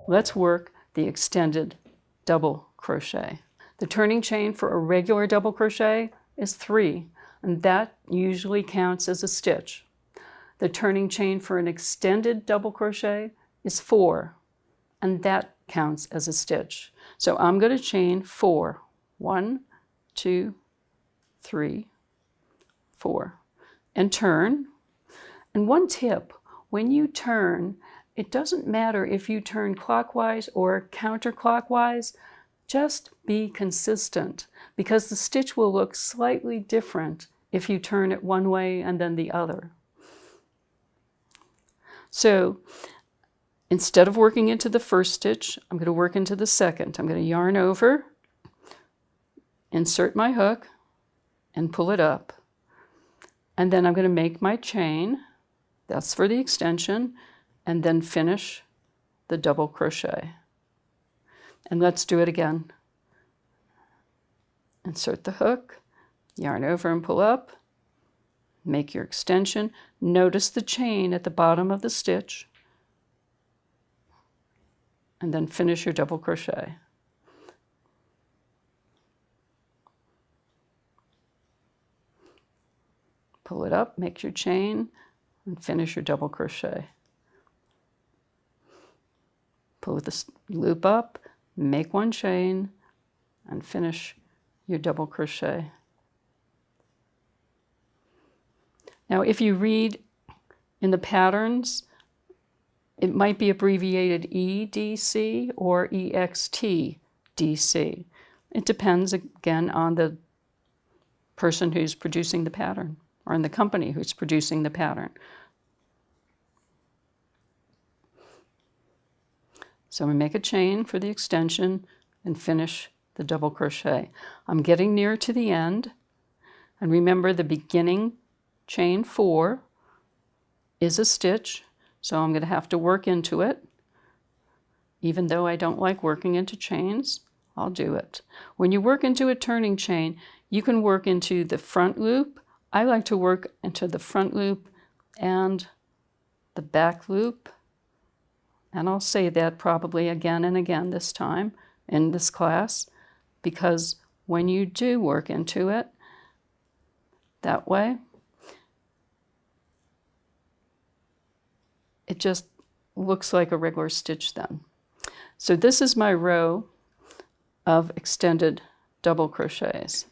Let's work the extended double crochet. The turning chain for a regular double crochet is 3, and that usually counts as a stitch. The turning chain for an extended double crochet is 4, and that counts as a stitch. So I'm going to chain 4. 1, 2, 3, 4, and turn. And one tip, when you turn, it doesn't matter if you turn clockwise or counterclockwise, just be consistent, because the stitch will look slightly different if you turn it one way and then the other. So instead of working into the first stitch, I'm going to work into the second. I'm going to yarn over, insert my hook, and pull it up. And then I'm going to make my chain. That's for the extension, and then finish the double crochet. And let's do it again. Insert the hook, yarn over and pull up, make your extension. Notice the chain at the bottom of the stitch, and then finish your double crochet. Pull it up, make your chain, and finish your double crochet. Pull the loop up, make one chain, and finish your double crochet. Now, if you read in the patterns, it might be abbreviated EDC or EXTDC. It depends, again, on the person who's producing the pattern, or in the company who's producing the pattern. So we make a chain for the extension and finish the double crochet. I'm getting near to the end, and remember the beginning chain 4 is a stitch, so I'm going to have to work into it. Even though I don't like working into chains, I'll do it. When you work into a turning chain, you can work into the front loop. I like to work into the front loop and the back loop. And I'll say that probably again and again this time in this class, because when you do work into it that way, it just looks like a regular stitch then. So this is my row of extended double crochets.